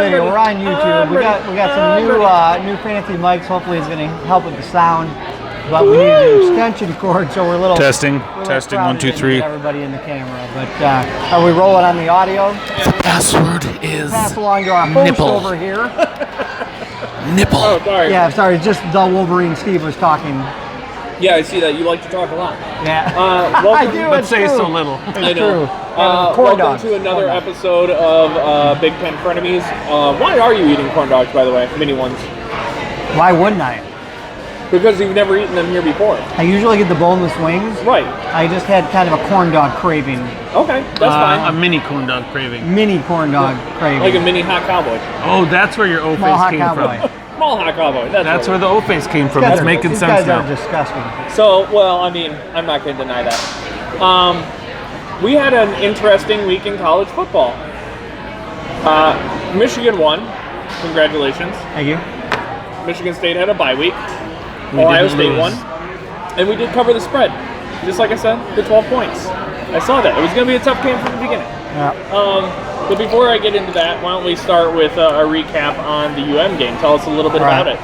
video. We're on YouTube. We got some new fancy mics. Hopefully, it's going to help with the sound. But we need an extension cord, so we're a little testing. Testing. 1, 2, 3. Everybody in the camera. But are we rolling on the audio? The password is Pass along to our host nipple. over here. Nipple. Oh, sorry. Yeah, sorry. Just the Wolverine Steve was talking. Yeah, I see that. You like to talk a lot. Yeah. Welcome, I do. But It's say true. so little. I know. Corn welcome dogs. to another Corn dogs. episode of Big Pen Frenemies. Why are you eating corn dogs, by the way? Mini ones. Why wouldn't I? Because you've never eaten them here before. I usually get the boneless wings. Right. I just had kind of a corn dog craving. Okay, that's A fine. mini corn dog craving. Mini corn dog craving. Like a mini hot cowboy. Oh, that's where your Small O-face hot came cowboy. from. Small hot cowboy. That's where the O-face came from. These It's guys making these sense guys now. are disgusting. So, well, I mean, I'm not going to deny that. We had an interesting week in college football. Michigan won. Congratulations. Thank you. Michigan State had a bye week. We Ohio didn't State lose. won. And we did cover the spread. Just like I said, the 12 points. I saw that. It was going to be a tough game from the beginning. Yeah. But before I get into that, why don't we start with a recap on the UM game? Tell us a little bit about it.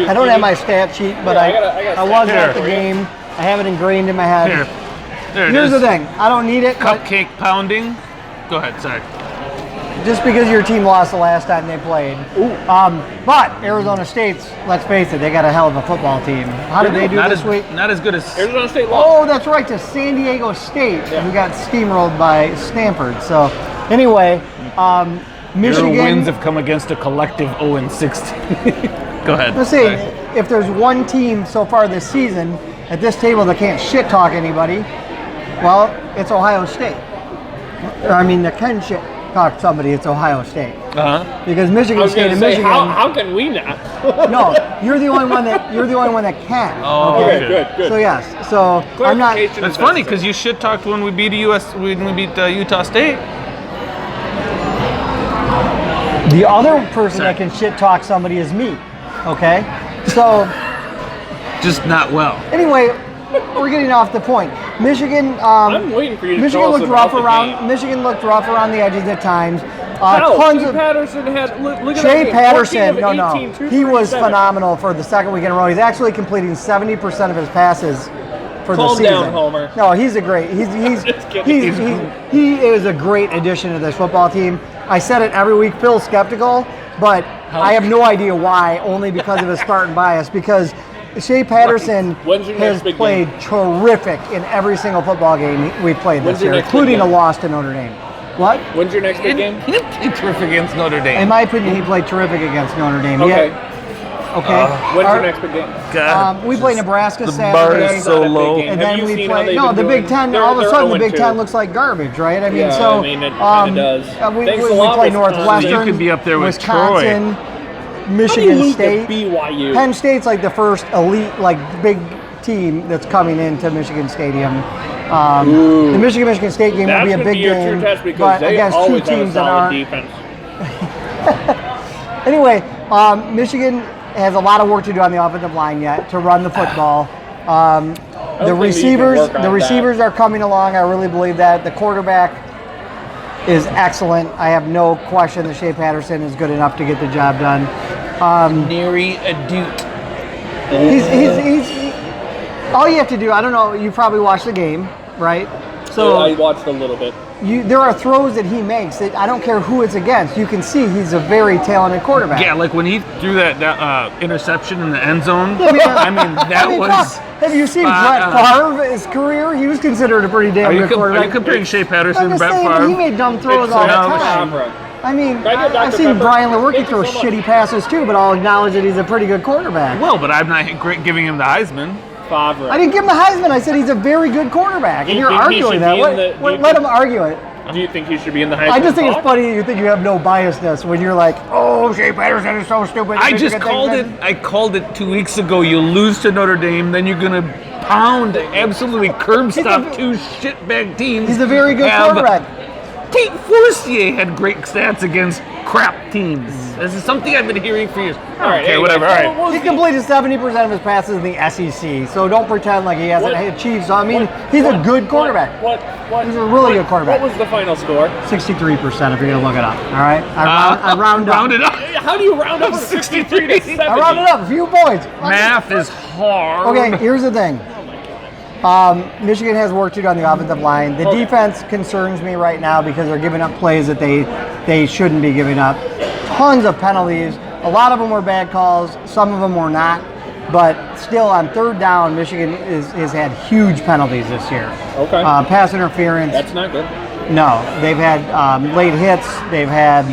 I don't have my stat sheet, but Yeah, I I got a was stat at the sheet. game. I have it ingrained in my head. Here. There it Here's is. the thing. I don't need it, but Cupcake pounding. Go ahead, sorry. just because your team lost the last time they played. But Arizona State's, let's face it, they got a hell of a football team. How did they do Not this as, week? not as good as... Arizona State lost. Oh, that's right, to San Diego State, who got steamrolled by Stanford. So, anyway, Michigan. Your wins have come against a collective 0-16. Go ahead. Let's see, if there's one team so far this season at this table that can't shit talk anybody, well, it's Ohio State. Or, I mean, that can shit talk somebody, it's Ohio State. Uh-huh. Because I Michigan was State going to and say, Michigan. how can we not? No, you're the only one that can. Oh, okay. Okay, good. So yes, so I'm not. Clarification It's is funny because necessary. you shit talked when we beat Utah State. The other person that can shit talk somebody is me. Okay, so Just not well. anyway, we're getting off the point. Michigan. I'm waiting for you to Michigan tell us looked about rough the around. game. Michigan looked rough around the edges at times. Hell, Tons Shea of. Patterson had, look at Shea that game, Patterson, 14 of no, 18, he was 237. phenomenal for the second week in a row. He's actually completing 70% of his passes for the Calm season. down, Homer. No, he's a great. Just kidding. He is a great addition to this football team. I said it every week. Phil's skeptical, but I have no idea why. Only because of his Spartan bias. Because Shea Patterson When's your has next big played game? terrific in every single football game we've played When's this your year, next big including a game? loss to Notre Dame. What? When's your next big game? He played terrific against Notre Dame. In my opinion, he played terrific against Notre Dame. Okay. Okay. When's Our- your next big game? God, we play Nebraska the Saturday. bar is so That's not a big low. game. And Have then you we seen how play. they've No, been the doing? Big Ten. They're- All of a they're sudden, the Big 0-2. Ten looks like garbage, right? I mean, Yeah, so I mean, it kinda does. we Thanks a play lot, Wisconsin. Northwestern. You could be up there with Wisconsin, How do you Michigan lose State. to BYU? Penn State's like the first elite, like big team that's coming into Michigan Stadium. The Michigan State game That's will be a gonna big be your game, true test because but they against two always have a teams that solid aren't. defense. Anyway, Michigan has a lot of work to do on the offensive line yet to run the football. The think that you can receivers, work on the that. receivers are coming along. I really believe that. The quarterback is excellent. I have no question that Shea Patterson is good enough to get the job done. Nary a dude. He's all you have to do. I don't know. You probably watched the game, right? So I watched a little bit. There are throws that he makes that I don't care who it's against. You can see he's a very talented quarterback. Yeah, like when he threw that interception in the end zone. I mean, that was. fuck. Have you seen spot Brett on. Favre? His career, he was considered a pretty damn Are you, good are quarterback. you comparing Shea Patterson I'm and just Brett saying, Favre? he made dumb throws It's all the Dr. time. Favre. I mean, Can I get I've Dr. seen Pepper? Brian Lewerke Thank you throw so much. shitty passes too, but I'll acknowledge that he's a pretty good quarterback. Well, but I'm not giving him the Heisman. Favre. I didn't give him the Heisman. I said he's a very good quarterback, and Do you you're think he arguing should that. be in the- do you Let think- him argue it. Do you think he should be in the Heisman I just think it's talk? funny that you think you have no biasness when you're like, oh, Shea Patterson is so stupid. I just called it. I called it 2 weeks ago. You lose to Notre Dame, then you're gonna pound, absolutely curb stop a- two shitbag teams. He's a very good Have quarterback. Tate Forcier had great stats against crap teams. This is something I've been hearing for years. All right, Okay, anyway, whatever. All so right. what was He the- completed 70% of his passes in the SEC, so don't pretend like he hasn't What- achieved. So, I mean, what- he's a what- good quarterback. What? He's a really good quarterback. What was the final score? 63% if you're going to look it up. All right? I round up. Rounded up. How do you round up from 63 to 70? I rounded up a few points. Math is hard. Okay, here's the thing. Michigan has work to do on the offensive line. The Okay. defense concerns me right now because they're giving up plays that they shouldn't be giving up. Tons of penalties. A lot of them were bad calls. Some of them were not. But still, on third down, Michigan has had huge penalties this year. Okay. Pass interference. That's not good. No, they've had late hits. They've had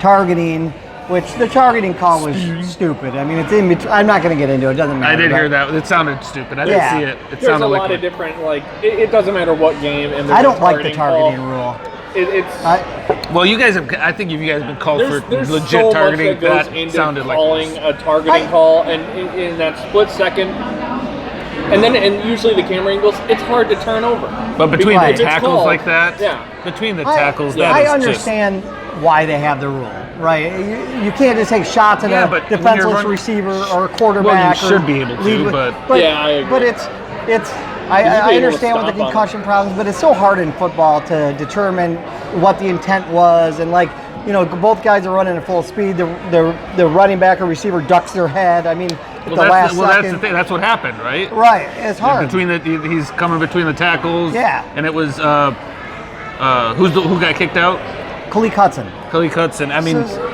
targeting, which the targeting call was stupid. I mean, it's in between. I'm not going to get into it. It doesn't matter. I did but- hear that. It sounded stupid. I didn't Yeah. see it. It There's a sounded lot like of different, like, it doesn't matter what game. And there's I a don't like the targeting call. rule. It's Well, you guys have. I think if you guys have been called there's for legit so targeting, much that goes that into sounded like calling a targeting call, and in that split second, and usually the camera angles, it's hard to turn over. But between Right. the tackles called, like that, yeah. between the tackles, yeah, that I is understand why they have the rule, right? You can't just take shots at Yeah, a but when you're defenseless running- receiver or a quarterback. Well, you should or be able to, lead with- but- Yeah, I agree. but it's. You should be I able to understand with the stop 'em. concussion problems, but it's so hard in football to determine what the intent was, and like both guys are running at full speed. The running back or receiver ducks their head. I mean, at the last that's second. the thing. That's what happened, right? Right, it's hard. He's coming between the tackles. Yeah. And it was who got kicked out? Khalid Hudson. Khalid Hudson. I mean, So-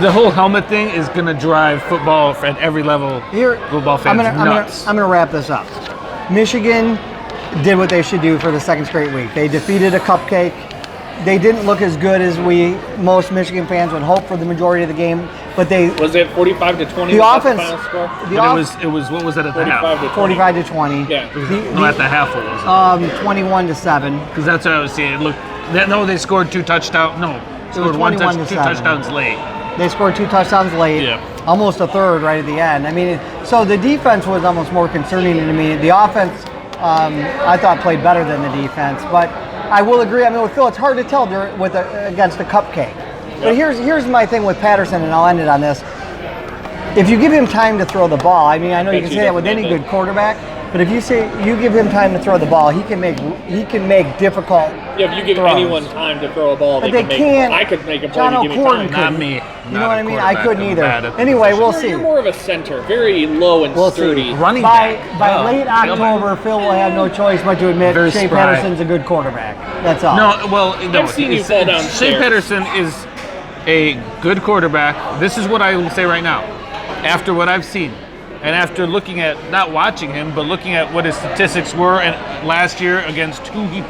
the whole helmet thing is going to drive football at every level. Football fans nuts. I'm gonna wrap this up. Michigan did what they should do for the second straight week. They defeated a cupcake. They didn't look as good as most Michigan fans would hope for the majority of the game, but they Was it 45 to 20? the was that offense the final score? the But off- it was what was it at the 45 half? to 20. 45 to 20. Yeah. No, at the half it was. 21 to 7. Because that's what I was seeing. Look, no, they scored two touchdowns. No, scored one 21 to two 7. touchdowns late. They scored 2 touchdowns late, Yeah. almost a third right at the end. I mean, so the defense was almost more concerning to me. The offense, I thought, played better than the defense, but I will agree. I mean, with Phil, it's hard to tell against a cupcake. But here's my thing with Patterson, and I'll end it on this. If you give him time to throw the ball, I mean, I know you can say that with any good quarterback, but if you give him time to throw the ball, he can make difficult. Yeah, if you give throws. anyone time to throw a ball, But they they can can't. make. I could make a play John to give me O'Korn time. Not couldn't. me. You know Not what a I mean? I quarterback. couldn't I'm either. bad at the Anyway, position. we'll You're see. more of a center, very low and We'll sturdy. see. Running By back. late Tailback. October, Phil will have no choice but to admit Very Shea spry. Patterson's a good quarterback. That's all. No, well, no. I've seen you fall downstairs. Shea Patterson is a good quarterback. This is what I will say right now. After what I've seen, and after looking at, not watching him, but looking at what his statistics were and last year against who he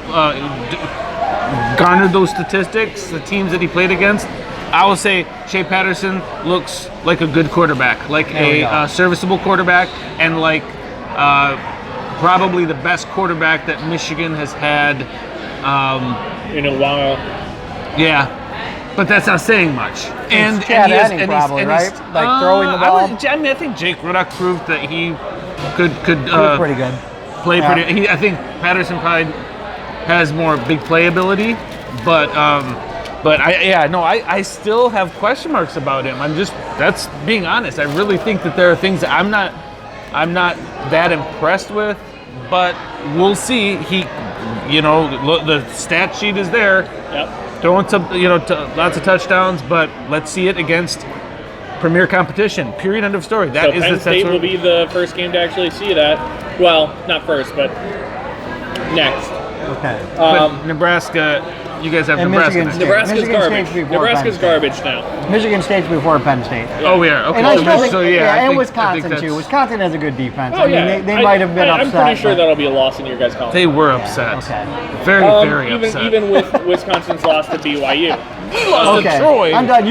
garnered those statistics, the teams that he played against, I will say Shea Patterson looks like a good quarterback, like There we go. a serviceable quarterback, and like probably the best quarterback that Michigan has had. In a while. Yeah, but that's not saying much. And Chad he is- Henning and he's- probably, and he's- right? Like throwing the ball? I think Jake Rudock proved that he could He was pretty good. play Yeah. pretty. I think Patterson probably has more big play ability, but I still have question marks about him. That's being honest. I really think that there are things that I'm not that impressed with, but we'll see. The stat sheet is there. Yep. Throwing some, lots of touchdowns, but let's see it against premier competition. Period. End of story. So Penn State will be the first game to actually see that. Well, not first, but next. Okay. But Nebraska, you guys have And Nebraska. Michigan next State. year. Nebraska's Michigan garbage. State's before Nebraska's Penn State. garbage now. Michigan State's before Penn State. Oh, we are. Okay. And I still think, so, yeah, I and think Wisconsin that's- too. Wisconsin has a good defense. Oh, I mean, yeah. they might have been upset. I'm pretty sure but- that'll be a loss in your guys' college. They were upset. Okay. Very, very upset. Even with Wisconsin's loss to BYU. lost to Okay. Troy. I'm done.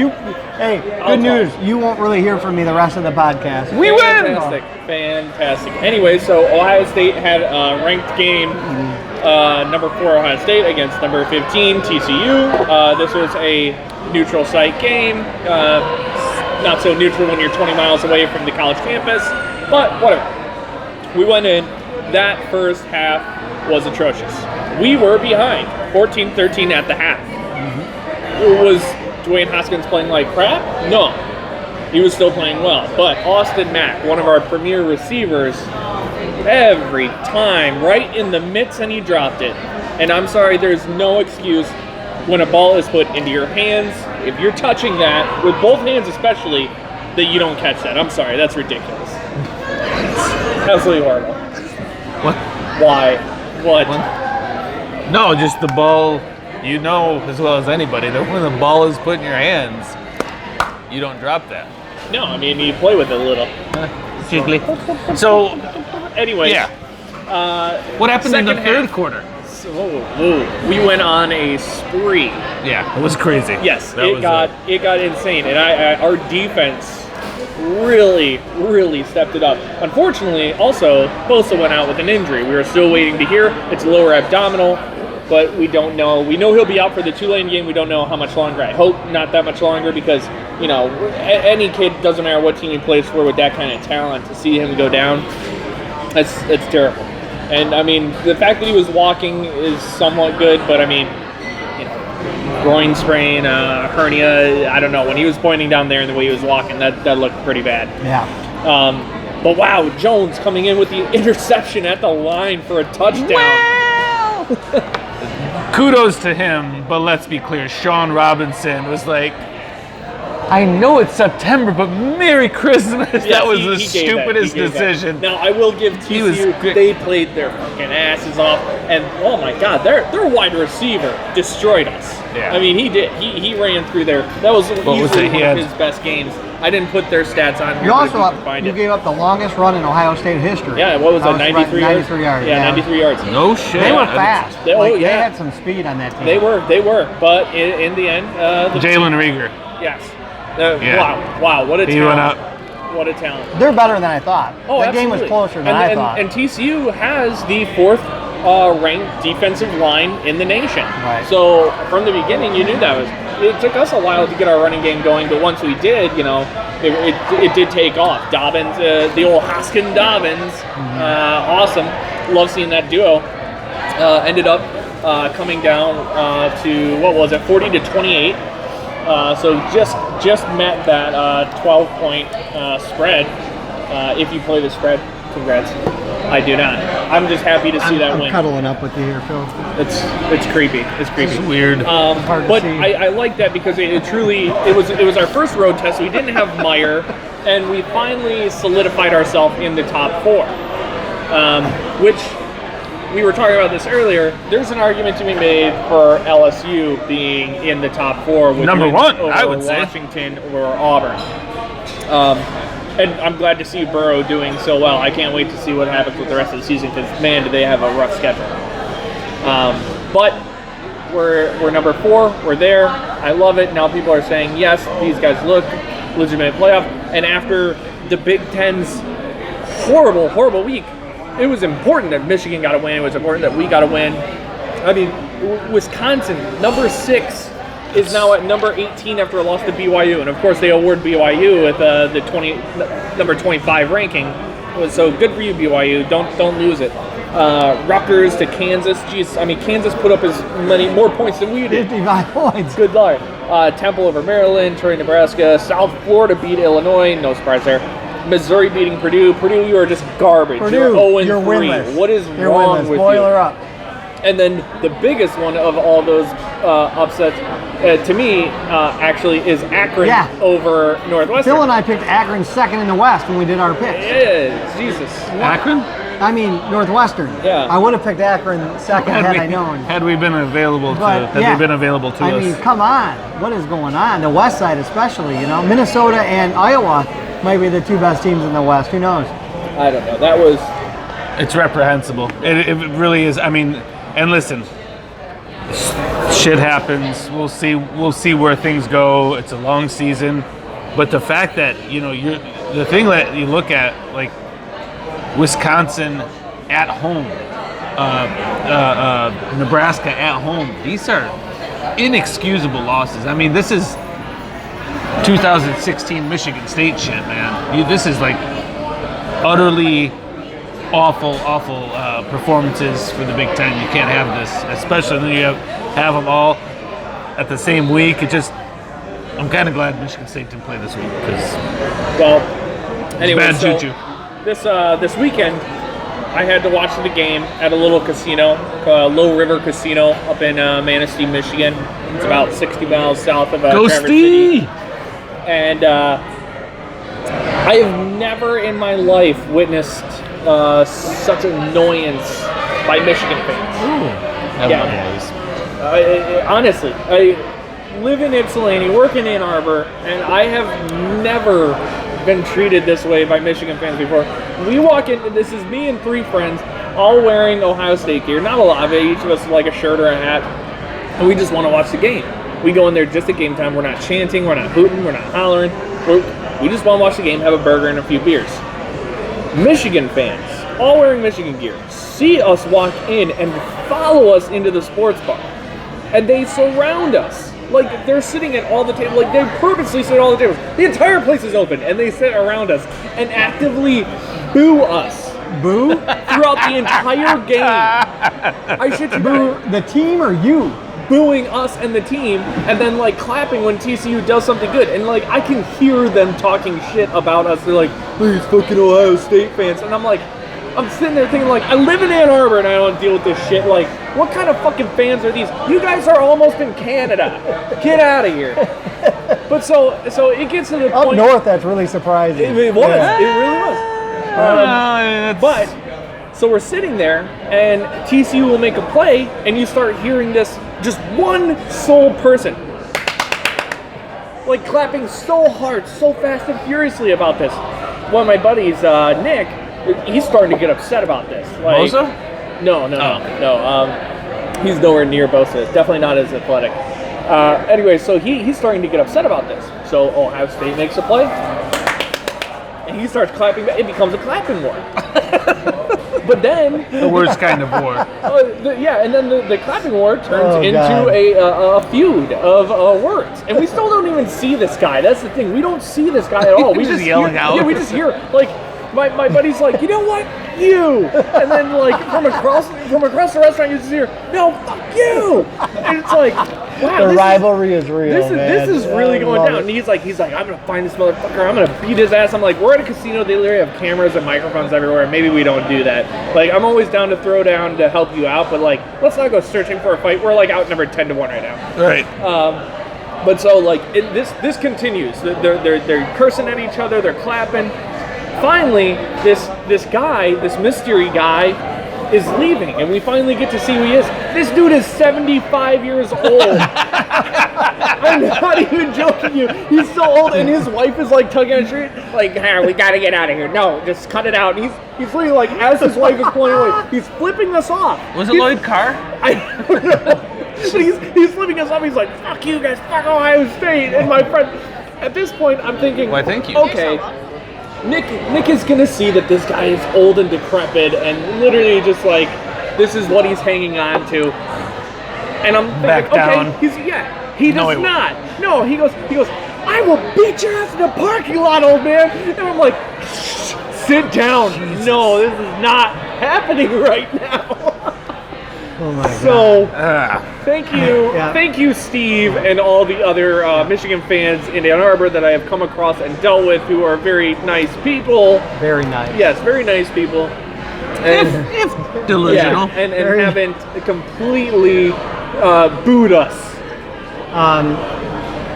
Hey, I'll good news. You won't really hear from me the rest of the podcast. We win. Fantastic. Anyway, so Ohio State had a ranked game, number 4 Ohio State against number 15 TCU. This was a neutral site game. Not so neutral when you're 20 miles away from the college campus, but whatever. We went in. that first half was atrocious. We were behind 14-13 at the half. Was Dwayne Haskins playing like crap? No. He was still playing well. But Austin Mack, one of our premier receivers, every time, right in the mitts, and he dropped it. And I'm sorry, there's no excuse when a ball is put into your hands, if you're touching that, with both hands especially, that you don't catch that. I'm sorry, that's ridiculous. Absolutely horrible. What? Why? What? No, just the ball. You know as well as anybody that when the ball is put in your hands, you don't drop that. No, I mean, you play with it a little. So, Anyway. yeah. What happened in the second third half. quarter? We went on a spree. Yeah, it was crazy. Yes, That it was got insane, and our defense really stepped it up. Unfortunately, also Bosa went out with an injury. We were still waiting to hear. It's lower abdominal, but we don't know. We know he'll be out for the Tulane game. We don't know how much longer. I hope not that much longer because any kid, doesn't matter what team he plays for, with that kind of talent, to see him go down, it's terrible. And I mean, the fact that he was walking is somewhat good, but I mean, groin sprain, hernia, I don't know. When he was pointing down there and the way he was walking, that looked pretty bad. Yeah. But wow, Jones coming in with the interception at the line for a touchdown. Kudos to him, but let's be clear, Sean Robinson was like, I know it's September, but Merry Christmas. Yes, that was he the gave that. stupidest He gave that. decision. Now, I will give He was TCU, great. they played their fucking asses off, and oh my god, their wide receiver destroyed us. Yeah. I mean, he did. He ran through there. That was easily was it? He one had- of his best games. I didn't put their stats on here. You but if also you can find you it. gave up the longest run in Ohio State history. Yeah, what was that, right, 93 yards? 93 yards. Yeah, 93 yards. No shit. They were I didn't- fast. They- They yeah. had some speed on that team. They were. But in the end, Jalen Rieger. yes. Yeah. Wow, what a He talent. went up. What a talent. They're better than I thought. Oh, that game was absolutely. closer than I thought. And TCU has the fourth ranked defensive line in the nation. Right. So from the beginning, you knew that was. It took us a while to get our running game going, but once we did, it did take off. Dobbins, the old Hoskin Dobbins, awesome. Love seeing that duo. Ended up coming down to, what was it, 40-28. So just met that 12-point spread. If you play the spread, congrats. I do not. I'm just happy to see that I'm win. cuddling up with you here, Phil. It's creepy. It's creepy. It's weird. hard to But see. I like that because it was our first road test. We didn't have Meyer, and we finally solidified ourselves in the top four. Which we were talking about this earlier. There's an argument to be made for LSU being in the top four with Number wins one, over I would say. Washington or Auburn. And I'm glad to see Burrow doing so well. I can't wait to see what happens with the rest of the season because, man, do they have a rough schedule. But we're number four. We're there. I love it. Now people are saying, yes, these guys look legitimate playoff. And after the Big Ten's horrible week, it was important that Michigan got a win. It was important that we got a win. I mean, Wisconsin, number 6, is now at number 18 after a loss to BYU. And, of course, they award BYU with the number 25 ranking. So good for you, BYU. Don't lose it. Rutgers to Kansas. Jeez, I mean, Kansas put up more points than we did. 55 points. Good Lord. Temple over Maryland, Troy, Nebraska. South Florida beat Illinois. No surprise there. Missouri beating Purdue. Purdue, you are just garbage. Purdue, you're 0-3. you're winless. What is You're wrong winless. with Boiler you? up. And then the biggest one of all those upsets, to me, actually, is Akron Yeah. over Northwestern. Phil and I picked Akron second in the West when we did our picks. Yeah, Jesus. Akron? I mean, Northwestern. Yeah. I would have picked Akron second had I known. Had we been available to, But, had yeah. they been available to I us. mean, come on. What is going on? The West side especially, Minnesota and Iowa might be the two best teams in the West. Who knows? I don't know. That was... It's reprehensible. It really is. I mean, and listen, shit happens. We'll see where things go. It's a long season, but the fact that the thing that you look at, like Wisconsin at home, Nebraska at home, these are inexcusable losses. I mean, this is 2016 Michigan State shit, man. This is like utterly awful performances for the Big Ten. You can't have this, especially when you have them all at the same week. I'm kind of glad Michigan State didn't play this week because anyway, bad so juju. this weekend, I had to watch the game at a little casino, Low River Casino up in Manistee, Michigan. It's about 60 miles south of Go Traverse Steve! City. And I have never in my life witnessed such annoyance by Michigan fans. Yeah. Honestly, I live in Ypsilanti, work in Ann Arbor, and I have never been treated this way by Michigan fans before. We walk in, this is me and 3 friends, all wearing Ohio State gear. Not a lot of it, each of us like a shirt or a hat, and we just want to watch the game. We go in there just at game time. We're not chanting, we're not hooting, we're not hollering. We just want to watch the game, have a burger and a few beers. Michigan fans, all wearing Michigan gear, see us walk in and follow us into the sports bar. And they surround us. Like, they're sitting at all the tables. Like, they purposely sit at all the tables. The entire place is open, and they sit around us and actively boo us. Boo? Throughout the entire game. I should Boo the team or you? Booing us and the team, and then, like, clapping when TCU does something good. And, like, I can hear them talking shit about us. They're like, these fucking Ohio State fans. And I'm like, I'm sitting there thinking, like, I live in Ann Arbor and I don't deal with this shit. Like, what kind of fucking fans are these? You guys are almost in Canada. Get out of here. But so it gets to the point. Up north, that's really surprising. It was. Yeah. It really was. But so we're sitting there, and TCU will make a play, and you start hearing this, just one sole person, like, clapping so hard, so fast and furiously about this. One of my buddies, Nick, he's starting to get upset about this. Like, Bosa? No. He's nowhere near Bosa. Definitely not as athletic. Anyway, so he's starting to get upset about this. So Ohio State makes a play, and he starts clapping. It becomes a clapping war. But then The worst kind of war. and then the clapping war turns into God. a feud of words, and we still don't even see this guy. That's the thing. We don't see this guy at all. We Just yelling hear, out. Yeah, we just hear, like, my buddy's like, you know what, you, and then, like, from across the restaurant you just hear, no, fuck you, and it's like, wow, The rivalry is real, this is really I going love down. it. And he's like, I'm gonna find this motherfucker. I'm gonna beat his ass. I'm like, we're at a casino. They literally have cameras and microphones everywhere. Maybe we don't do that. Like, I'm always down to throw down to help you out, but, like, let's not go searching for a fight. We're, like, outnumbered 10-1 right now. Right. But so, like, this continues. They're cursing at each other. They're clapping. Finally, this guy, this mystery guy, is leaving, and we finally get to see who he is. This dude is 75 years old. I'm not even joking you. He's so old, and his wife is, like, tugging on his shirt, like, hey, we gotta get out of here. No, just cut it out. And he's really, like, as his wife is pulling away, he's flipping us off. Was it Lloyd Carr? I don't know. But he's flipping us off. He's like, fuck you guys, fuck Ohio State. And my friend, at this point, I'm thinking, Why, thank you. Okay, Nick is gonna see that this guy is old and decrepit, and literally just, like, this is what he's hanging on to. And I'm thinking, Back down. okay, he does No, he won't. not. No, he goes, I will beat your ass in the parking lot, old man. And I'm like, shh, sit down. Jesus. No, this is not happening right now. Oh my God. So, Ah. thank you, Steve, and all the other Michigan fans in Ann Arbor that I have come across and dealt with, who are very nice people. Very nice. Yes, very nice people. And, If delusional. yeah, and Very- haven't completely booed us.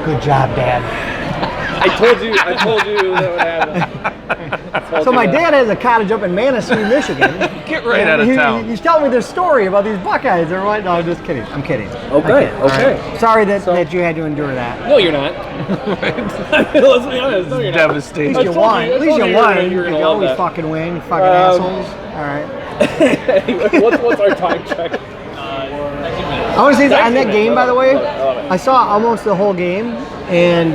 Good job, Dad. I told you that would happen. I told So you my that. dad has a cottage up in Manistee, Michigan. Get right out of town. He's telling me this story about these Buckeyes. Or what? No, I'm just kidding. I'm kidding. Okay, All okay. right. Sorry that you had to endure that. No, you're not. Let's be honest. No, you're not. Devastating. At least you I won. told At least you you you were won. gonna- you were gonna You love always that. fucking win, you fucking assholes. All right. Anyway, what's our time check? I want to say that on that game, by the way, Love it. I saw almost the whole game, and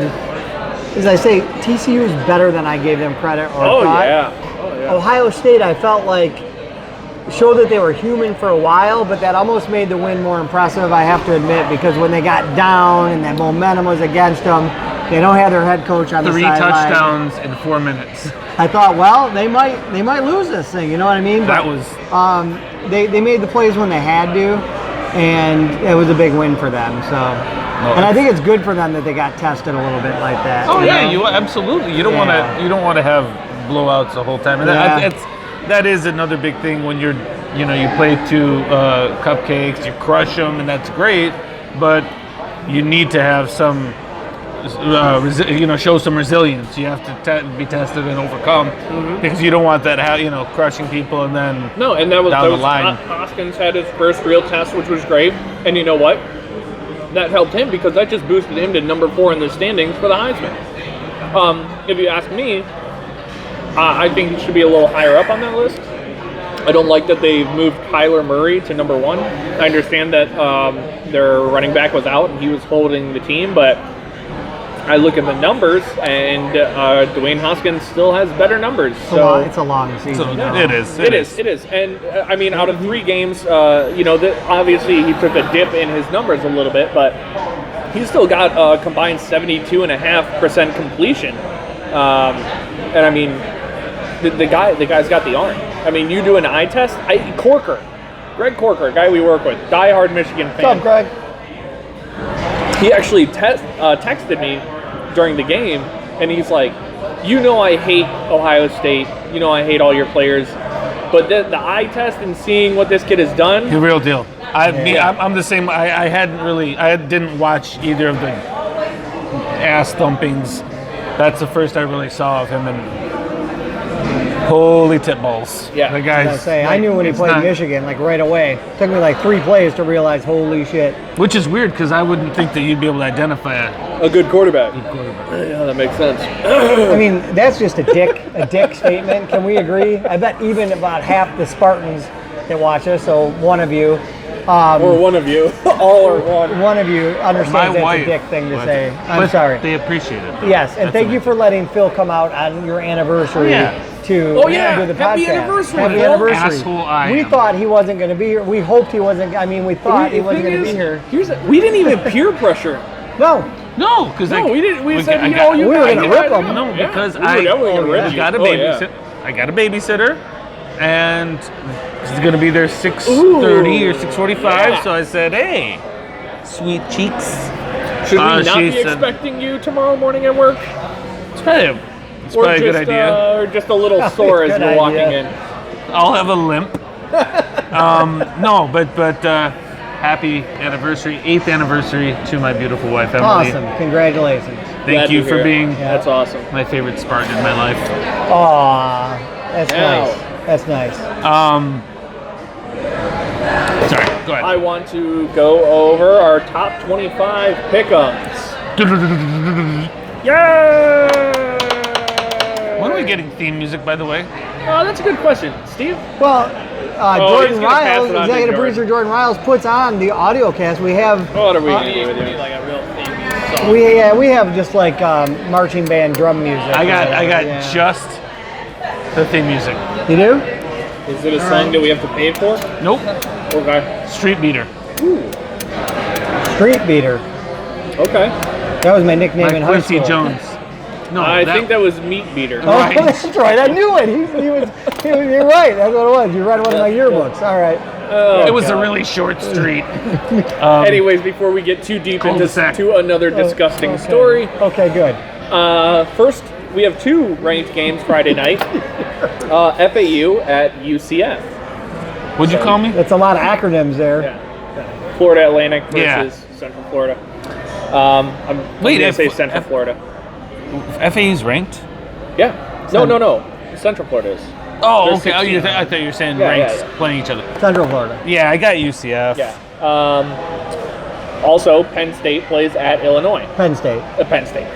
as I say, TCU is better than I gave them credit or Oh thought. yeah. Oh yeah. Ohio State, I felt like, showed that they were human for a while, but that almost made the win more impressive, I have to admit, because when they got down and that momentum was against them, They don't have their head coach on the 3 sideline. touchdowns in 4 minutes. I thought, well, they might lose this thing. You know what I mean? That But, was they made the plays when they had to, and it was a big win for them. So, and I think it's good for them that they got tested a little bit like that. Oh yeah, know? you absolutely. You don't Yeah. want to have blowouts the whole time. And Yeah. that is another big thing when you play to cupcakes, you crush them, and that's great. But you need to have some, show some resilience. You have to be tested and overcome because you don't want that, crushing people and then No, and that was down the line. Hoskins had his first real test, which was great. And you know what? That helped him because that just boosted him to number 4 in the standings for the Heisman. If you ask me, I think he should be a little higher up on that list. I don't like that they moved Kyler Murray to number 1. I understand that their running back was out and he was holding the team, but I look at the numbers and Dwayne Haskins still has better numbers. So It's a long season. So it is. It is. And I mean, out of 3 games, obviously he took a dip in his numbers a little bit, but he's still got a combined 72.5% completion. And I mean, the guy's got the arm. I mean, you do an eye test. Greg Corker, a guy we work with, diehard Michigan fan. What's up, Greg? He actually texted me during the game, and he's like, I hate Ohio State. I hate all your players. But the eye test and seeing what this kid has done. The real deal. I'm the same. I didn't watch either of the ass thumpings. That's the first I really saw of him, and holy tit balls. Yeah. The guy's. I say, I knew when he it's played not- Michigan, like right away. Took me like 3 plays to realize, holy shit. Which is weird because I wouldn't think that you'd be able to identify A good quarterback. Yeah, that makes sense. I mean, that's just a dick statement. Can we agree? I bet even about half the Spartans that watch us, so one of you, Or one of you. All or one. one of you understands My that's wife a dick thing to would. say. I'm But sorry. They appreciate it. Yes, and That's thank you amazing. for letting Phil come out on your anniversary Yeah. to Oh, yeah. do the Happy podcast. anniversary, Happy Phil. anniversary. Asshole I We am. thought he wasn't going to be here. We hoped he wasn't. I mean, we thought he wasn't going to be here. We didn't even peer pressure him. No, No, because No, we didn't. We said, I you got- know, you we were guys gonna gotta rip do 'em. it. No, Yeah, because we were definitely gonna rip I you. got a Oh, yeah. babysitter. I got a babysitter, and she's gonna be there 6:30 or 6:45. Yeah. So I said, "Hey, sweet cheeks." Should we not she be said- expecting you tomorrow morning at work? It's probably a good idea. Or just a little sore as Good you're walking idea. in. I'll have a limp. No, but happy anniversary, 8th anniversary to my beautiful wife Emily. awesome. Congratulations. Thank Glad you to for hear it. being That's awesome. my favorite Spartan in my life. Aw, that's Now. nice. That's nice. Sorry, go ahead. I want to go over our top 25 pick'ems. Yeah! When are we getting theme music, by the way? That's a good question, Steve. Well, Oh, he's Jordan gonna pass Riles, it on to executive Jordan. producer Jordan Riles, puts on the audio cast. We have What are we gonna do with you? we have just like marching band drum music. I got Yeah. just the theme music. You do? Is it a song that we have to pay for? Nope. Okay. Street Beater. Street Beater. Okay. That was my nickname By in high Quincy school. Jones. No, I think that was Meat Beater. Oh, Right. that's right. I knew it. You're right. That's what it was. You read one of my yearbooks. All right. it was a really short street. Anyways, before we get too deep into Cul-de-sac. another disgusting Okay. story, Okay, good. first we have 2 ranked games Friday night. FAU at UCF. Would you call me? That's a lot of acronyms there. Yeah. Florida Atlantic versus Yeah. Central Florida. I'm Wait, gonna if- say Central Florida. FAU's ranked? Yeah. No. Central Florida is. Oh, They're okay. 16. I thought you were saying Yeah, ranks yeah. playing each other. Central Florida. Yeah, I got UCF. Yeah. Also, Penn State plays at Illinois. Penn State. Penn State.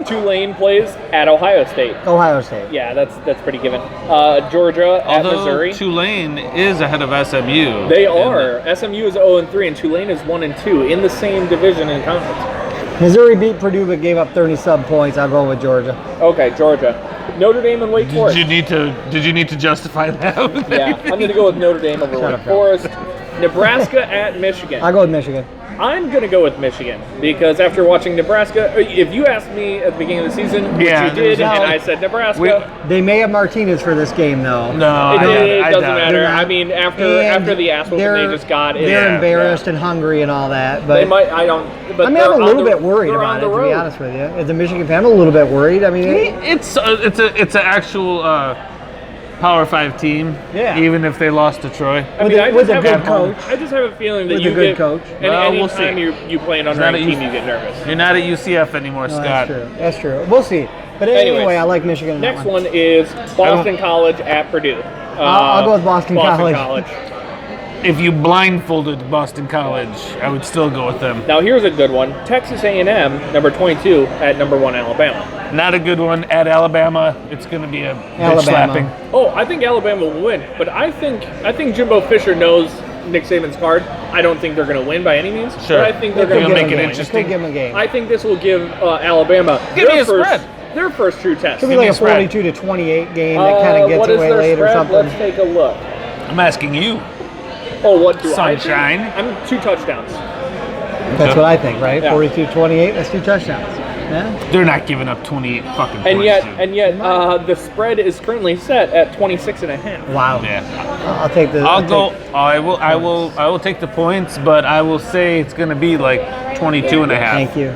Tulane plays at Ohio State. Ohio State. Yeah, that's pretty given. Georgia at Although Missouri. Tulane is ahead of SMU. They are. SMU is 0-3, and Tulane is 1-2 in the same division and conference. Missouri beat Purdue but gave up 30 sub points. I'll go with Georgia. Okay, Georgia. Notre Dame and Wake Forest. Did you need to justify that? Yeah, I'm going to go with Notre Dame over Shut Wake up, John. Forest. Nebraska at Michigan. I'll go with Michigan. I'm going to go with Michigan because after watching Nebraska, if you asked me at the beginning of the season, which Yeah, you did, no. and I said Nebraska, They may have Martinez for this game, though. No, it I doesn't doubt it. matter. They're not. I mean, after And the ass whooping they just got, they're Yeah, embarrassed and hungry and all that. But they might. I don't. But I mean, they're I'm a on little the- bit worried they're about on it, the to be road. honest with you. As a Michigan fan, I'm a little bit worried. I mean, It's an actual Power 5 team. Yeah. Even if they lost to Troy. I With mean, a- I just with a have good coach. I just have a feeling that With a you good get coach. Well, we'll anytime see. you play an not unranked a team, UC you get nervous. You're not at UCF anymore, no, Scott. that's true. That's true. We'll see. But Anyways, anyway, I like Michigan. In that Next one is Boston College at Purdue. I'll go with Boston College. If you blindfolded Boston College, I would still go with them. Now here's a good one: Texas A&M, number 22, at number 1 Alabama. Not a good one at Alabama. It's going to be a bitch Alabama. slapping. Oh, I think Alabama will win, but I think Jimbo Fisher knows Nick Saban's card. I don't think they're going to win by any means. Sure. But I think they're They'll going to make make it it interesting. Could give them a game. I think this will give Alabama Give me a first, spread. their first true test. Could be Give me like a a spread. 42-28 game that kind of gets what is away their late or spread? something. Let's take a look. I'm asking you. Oh, what do I Sunshine. think? I'm 2 touchdowns. That's what I think, right? Yeah. 42-28. That's 2 touchdowns. Yeah. They're not giving up 28 fucking points. And yet, the spread is currently set at 26.5. Wow. Yeah. I'll take the. I'll go. I will take the points, but I will say it's going to be like 22 and a half. Thank you.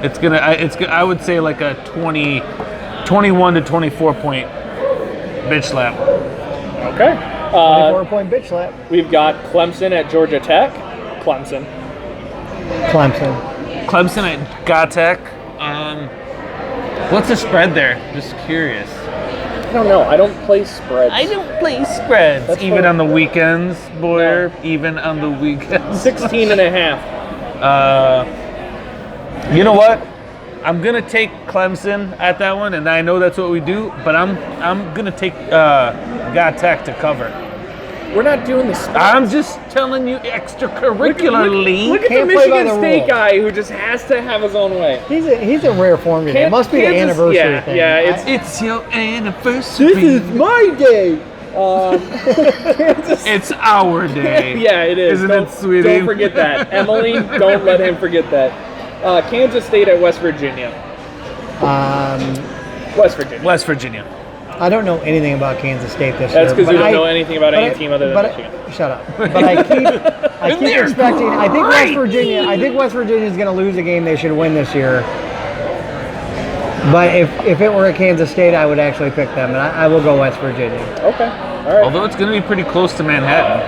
It's gonna. I would say like a 21 to 24 point bitch slap. Okay. 24-point bitch slap. We've got Clemson at Georgia Tech. Clemson. Clemson at Gatech. What's the spread there? Just curious. I don't know. I don't play spreads. I don't play spreads. That's Even fine. on the weekends, Boyer. Even on the weekends. 16.5. You know what? I'm gonna take Clemson at that one, and I know that's what we do. But I'm gonna take Gatech to cover. We're not doing the spread. I'm just telling you extracurricularly. Look at the Can't play by Michigan the State rules. guy who just has to have his own way. He's in rare form today. It must be the Kansas- anniversary yeah, thing. yeah, it's- It's your anniversary. my day. It's our day. Yeah, it is. Isn't don't, it, sweetie? Don't forget that. Emily, don't let him forget that. Kansas State at West Virginia. West Virginia. West Virginia. I don't know anything about Kansas State this That's year. because but you don't I- know anything about but any I- team other than but Michigan. Shut up. But I keep they're expecting. I think West great. Virginia. I think West Virginia is going to lose a game they should win this year. But if it were at Kansas State, I would actually pick them, and I will go West Virginia. Okay. All right. Although it's going to be pretty close to Manhattan.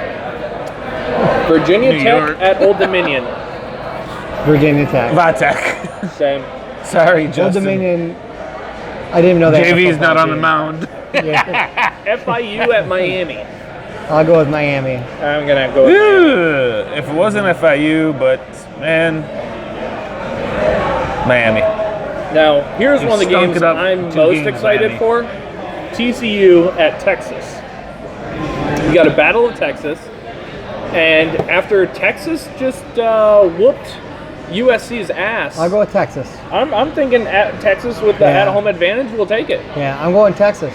Virginia New Tech York. at Old Dominion. Virginia Tech. Vatek. Same. Sorry, Old Justin. Dominion. I didn't even know that. JV's not on the mound. Yeah, FIU at Miami. I'll go with Miami. I'm gonna go with Miami. Ugh, if it wasn't FIU, but man, Miami. Now, here's You one of the stunk games it up I'm 2 most games, excited Miami. for. TCU at Texas. We got a battle of Texas, and after Texas just whooped USC's ass, I'll go with Texas. I'm thinking at Texas with the Yeah. at-home advantage will take it. Yeah, I'm going Texas.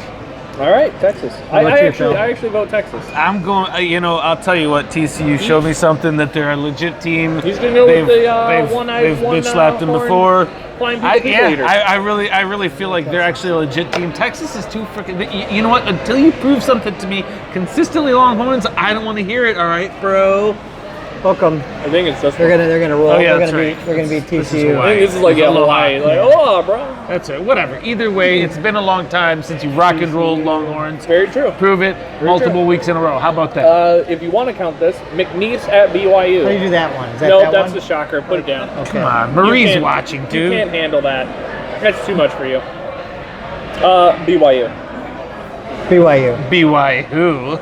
All right, Texas. How about you, Phil? I actually vote Texas. I'm going. I'll tell you what. TCU showed me something that they're a legit team. He's gonna go with the one-eyed, they've one, bitch slapped them horn, before. flying people eater. I really feel like they're actually a legit team. Texas is too freaking. You know what? Until you prove something to me consistently, Longhorns, I don't want to hear it. All right, bro. Hook 'em. I think it's this They're one. gonna roll. Oh, yeah, they're that's gonna right. be. They're gonna beat This is TCU. I think this is like It's aloha. Hawaii. Like, oh, bro. That's it. Whatever. Either way, it's been a long time since you rock and rolled Longhorns. Very true. Prove it multiple true. weeks in a row. How about that? If you want to count this, McNeese at BYU. How do you do that one? Is that No, that that's one? the shocker. Put it down. Okay. Come on, You Marie's can't- watching, You dude. can't handle that. That's too much for you. BYU. BYU. BYU.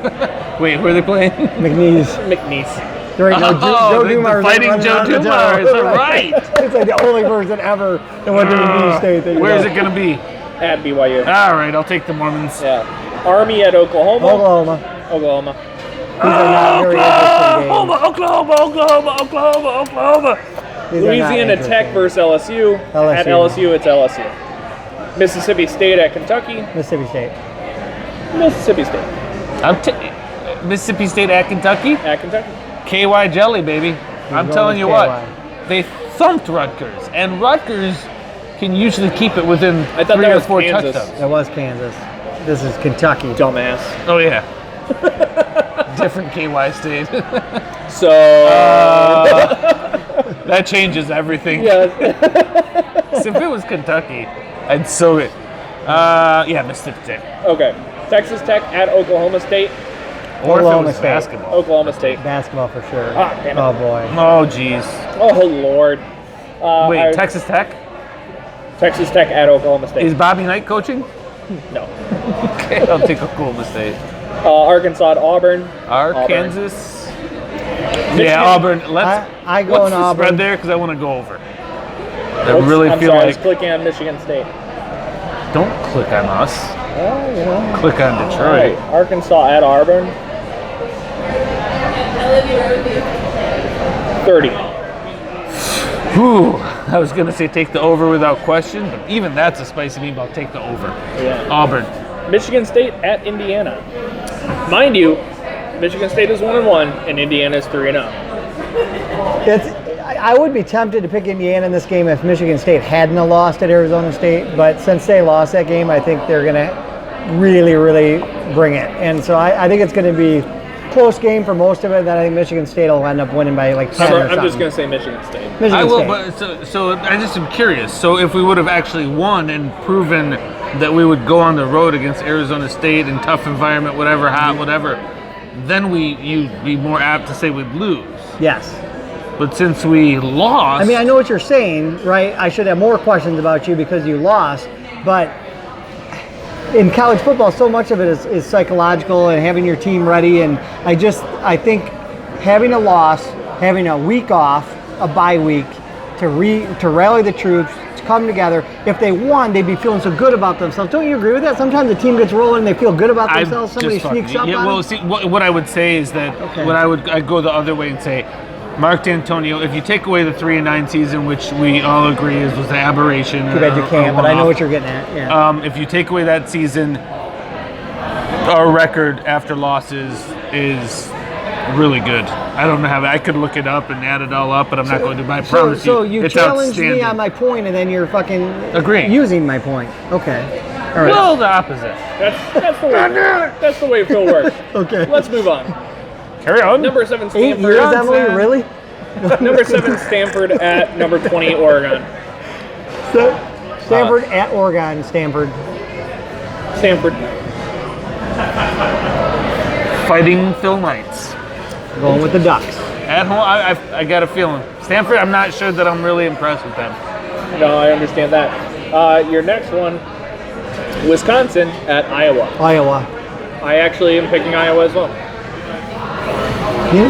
Wait, who are they playing? McNeese. McNeese. There ain't no Joe the Dumars fighting running Joe around the Dumars. town. Right. It's like the only person ever that went to McNeese State. That you Where is know. it going to be? At BYU. All right, I'll take the Mormons. Yeah. Army at Oklahoma. Oklahoma. Oklahoma. These are not very interesting games. Oklahoma. These are not Louisiana Tech interesting. versus LSU. At LSU, it's LSU. Mississippi State at Kentucky. Mississippi State. Mississippi State. Mississippi State at Kentucky. At Kentucky. KY Jelly, baby. I'm going telling you with what, KY. they thumped Rutgers, and Rutgers can usually keep it within I thought 3 that or was 4 Kansas. touchdowns. That was Kansas. This is Kentucky. Dumbass. Oh yeah, different KY State. So That changes everything. yeah, So if it was Kentucky, I'd so it. Yeah, Mississippi State. okay. Texas Tech at Oklahoma State. Or if it Oklahoma was State. basketball. Oklahoma State. Basketball for sure. Ah, damn it. Oh boy. Oh jeez. Oh Lord. Wait, Texas Tech? Texas Tech at Oklahoma State. Is Bobby Knight coaching? No. Okay, I'll take Oklahoma State. Arkansas at Auburn. Kansas. Michigan. Yeah, Auburn. I go What's in the Auburn. spread there? Because I want to go over. I Oops, really I'm feel sorry, I like was clicking on Michigan State. don't click on us. Well, you know. Click on All Detroit. right. Arkansas at Auburn. 30. Whew. I was gonna say take the over without question, but even that's a spicy meatball. Take the over. Yeah. Auburn. Michigan State at Indiana. Mind you, Michigan State is 1-1 and Indiana is 3-0. I would be tempted to pick Indiana in this game if Michigan State hadn't have lost at Arizona State, but since they lost that game, I think they're going to really, really bring it. And so I think it's going to be a close game for most of it. Then I think Michigan State will end up winning by like 10 or something. I'm just going to say Michigan State. Michigan I will, State. but so I just am curious. So if we would have actually won and proven that we would go on the road against Arizona State in tough environment, whatever, hot, whatever, then you'd be more apt to say we'd lose. Yes. But since we lost, I mean, I know what you're saying, right? I should have more questions about you because you lost, but in college football, so much of it is psychological and having your team ready. And I think having a loss, having a week off, a bye week, to rally the troops, to come together. If they won, they'd be feeling so good about themselves. Don't you agree with that? Sometimes the team gets rolling and they feel good about themselves. Somebody sneaks up on well, them. see, what I would say is that I'd go the other way and say, Mark D'Antonio, if you take away the 3-9 season, which we all agree was an aberration. Too bad you can't, but I know what you're getting at. Yeah. If you take away that season, our record after losses is really good. I don't know how I could look it up and add it all up, but I'm not going to. I promise So you, you it's challenged me outstanding. on my point, and then you're fucking Agreeing. using my point. Okay. All right. Well, the opposite. That's the way Phil works. Okay. Let's move on. Carry on. Number 7 8 Stanford. years, Emily? Johnson. Really? Number 7 Stanford at number 20 Oregon. Stanford at Oregon. Stanford. Stanford. Fighting Phil Knights. Going with the Ducks. At home, I got a feeling. Stanford, I'm not sure that I'm really impressed with them. No, I understand that. Your next one, Wisconsin at Iowa. Iowa. I actually am picking Iowa as well.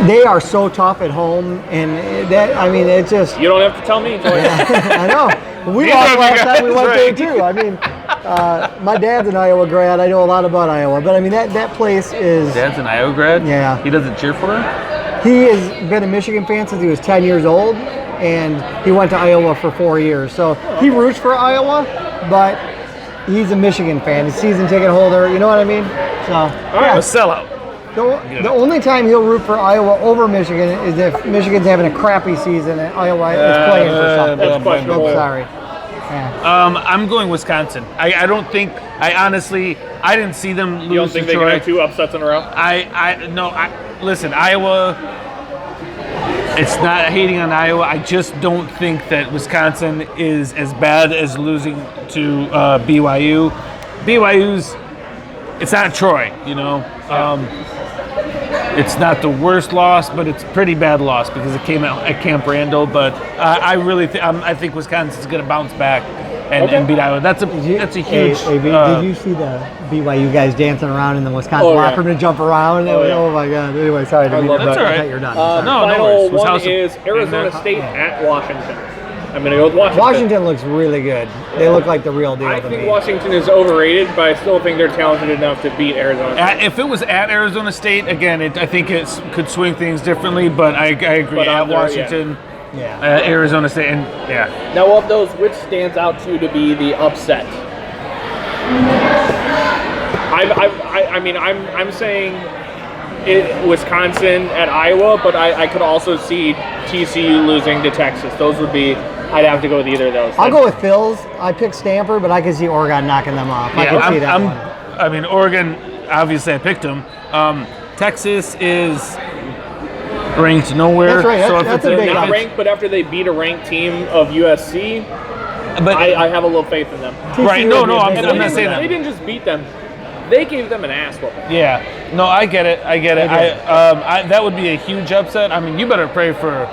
They are so tough at home, and that, I mean, it's just, You don't have to tell me. Joy. I know. We Neither lost of you last time we guys, went there right. too. I mean, my dad's an Iowa grad. I know a lot about Iowa, but I mean, that place is, Dad's an Iowa grad? Yeah. He doesn't cheer for her? he has been a Michigan fan since he was 10 years old, and he went to Iowa for 4 years. So he roots for Iowa, but he's a Michigan fan. He's a season ticket holder. You know what I mean? So, A sellout. The only time he'll root for Iowa over Michigan is if Michigan's having a crappy season and Iowa is playing for something. That's questionable. I'm sorry. Yeah. I'm going Wisconsin. I don't think, I didn't see them lose You don't think to they can Troy. have 2 upsets in a row? Listen, Iowa, it's not hating on Iowa. I just don't think that Wisconsin is as bad as losing to BYU. BYU's, it's not Troy, you know. It's not the worst loss, but it's a pretty bad loss because it came out at Camp Randall. But I think Wisconsin's going to bounce back and beat Iowa. That's a huge. Did you see the BYU guys dancing around in the Wisconsin locker room to jump around? Oh my God. Anyway, sorry to be love that. That's all right. you're done. No, Final worries. Was one House of- is Arizona State at Washington. I'm going to go with Washington. Washington looks really good. They look like the real deal I to think me. Washington is overrated, but I still think they're talented enough to beat Arizona State. If it was at Arizona State, again, I think it could swing things differently. But I agree. But At under, Washington, Yeah. Arizona State, and yeah. Now, of those, which stands out to you to be the upset? I'm saying Wisconsin at Iowa, but I could also see TCU losing to Texas. Those would be. I'd have to go with either of those. I'll go with Phil's. I picked Stanford, but I can see Oregon knocking them off. I can see that one. I mean, Oregon, obviously I picked them. Texas is ranked nowhere. That's right, So that's if a it's big Not odds. ranked, but after they beat a ranked team of USC, but I have a little faith in them. right, TCU no, would be no, a I'm big not one. saying They that. didn't just beat them; they gave them an ass whooping. Yeah, no, I get it. I get it. They did. That would be a huge upset. I mean, you better pray for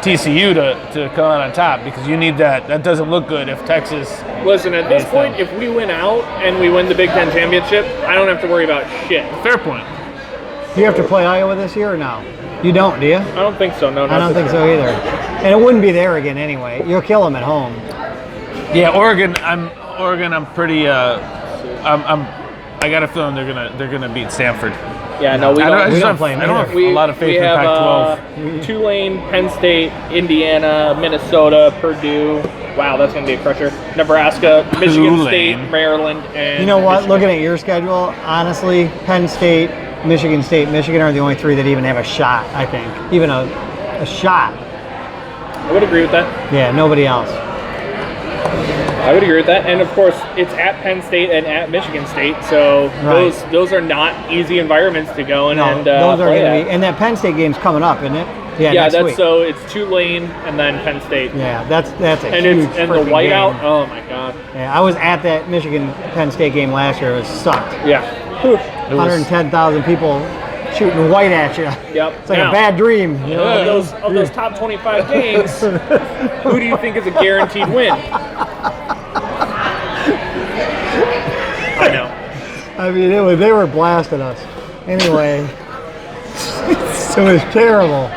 TCU to come out on top because you need that. That doesn't look good if Texas. Listen, at this Yes, point, then. if we win out and we win the Big Ten championship, I don't have to worry about shit. Fair point. Do you have to play Iowa this year or no? You don't, do you? I don't think so. No, I don't think so either. And it wouldn't be there again anyway. You'll kill them at home. Yeah, Oregon. I'm pretty. I got a feeling they're gonna beat Stanford. Yeah, no, we I don't. just don't have, play 'em I don't either. have a lot of faith we in have Pac-12. Tulane, Penn State, Indiana, Minnesota, Purdue. Wow, that's going to be a crusher. Nebraska, Michigan Tulane. State, Maryland, and You know what? Michigan. Looking at your schedule, honestly, Penn State, Michigan are the only three that even have a shot, I think. Even a shot. I would agree with that. Yeah, nobody else. I would agree with that. And of course, it's at Penn State and at Michigan State, so Right. those are not easy environments to go in No, and those are play going to at. be. And that Penn State game's coming up, isn't it? Yeah, next that's week. so it's Tulane and then Penn State. Yeah, that's a And huge it's and the freaking whiteout. game. Oh my god. Yeah, I was at that Michigan Penn State game last year. It was sucked. Yeah. It was- 110,000 people shooting white at you. Yep. It's like Now, a bad dream. You know? Of those top 25 games, who do you think is a guaranteed win? I know. I mean, they were blasting us. Anyway, it was terrible.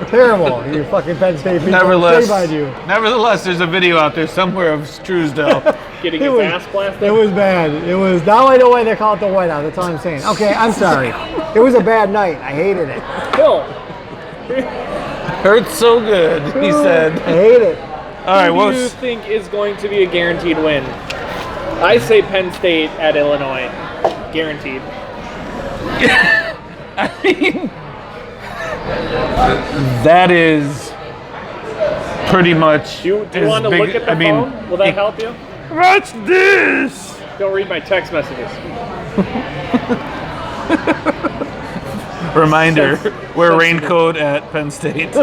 Terrible. You fucking Penn State people. Nevertheless, Shame on you. nevertheless, there's a video out there somewhere of Truesdale. Getting It his was- ass blasted. It was bad. It was. Now I know why they call it the whiteout. That's all I'm saying. Okay, I'm sorry. It was a bad night. I hated it. Phil, Hurts so good, he said. I hate it. All right, who do you well, think is going to be a guaranteed win? I say Penn State at Illinois. Guaranteed. I mean, that is pretty much. Do you as want to big- look at the I mean, phone? Will that help you? Watch this. Don't read my text messages. Reminder: wear a raincoat at Penn State.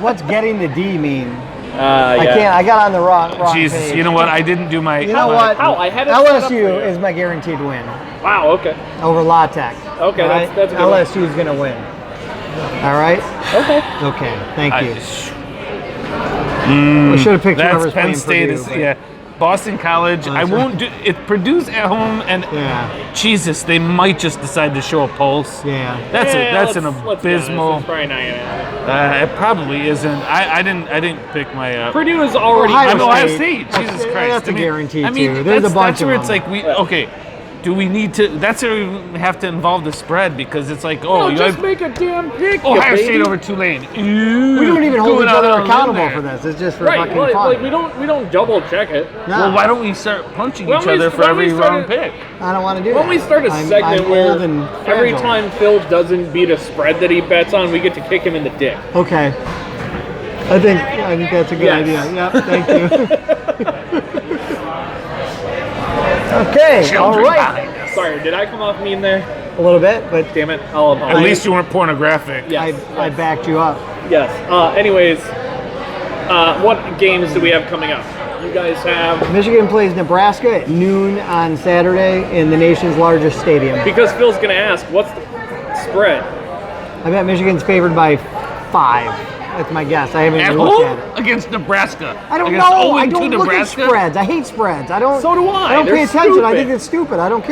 What's getting the D mean? Yeah. I can't. I got on the wrong Jesus, page. you know what? I didn't do my. You know what? How? I had it set up for you. LSU is my guaranteed win Wow. Okay. over La Tech. Okay, All that's a good one. LSU is gonna win. All right. Okay. Okay. Thank you. I, We should have picked that's whoever's Penn playing State. Purdue, Is but- yeah. Boston College. I That's won't do it. Purdue's at home, and Yeah. Jesus, they might just decide to show a pulse. Yeah. That's Yeah, that's an let's be honest, abysmal. it's probably not gonna happen. It probably isn't. I didn't pick my. Purdue is already. Ohio I'm Ohio State. State. Jesus That's- Christ. that's a guarantee, I mean, too. There's that's, a bunch that's where of it's them. like okay. Do we need to? That's where we have to involve the spread because it's like Oh, you just have make a damn pick. Ohio you State baby. over Tulane. We don't even hold Going each out other on a limb accountable there. for this. It's just for Right. fucking Like, fun. we don't double check it. No, Well, why don't we start punching When each we- other for when every we wrong started- pick? I don't want to do When that. we start a I'm segment old where and every fragile. time Phil doesn't beat a spread that he bets on, we get to kick him in the dick. Okay. I think that's a good Yes. idea. Yep. Thank you. Okay. All right. Sorry, did I come off mean there? A little bit, but Damn it. I'll At apologize. least you weren't pornographic. Yes. I backed you up. Yes. Anyways, what games do we have coming up? You guys have. Michigan plays Nebraska at noon on Saturday in the nation's largest stadium. Because Phil's going to ask, what's the spread? I bet Michigan's favored by 5. That's my guess. I haven't At even looked home at it. against Nebraska. I don't Against know. I 0-2 don't look at Nebraska? spreads. I hate spreads. I don't. So do I. I don't pay They're attention. I stupid. think it's stupid. I don't care.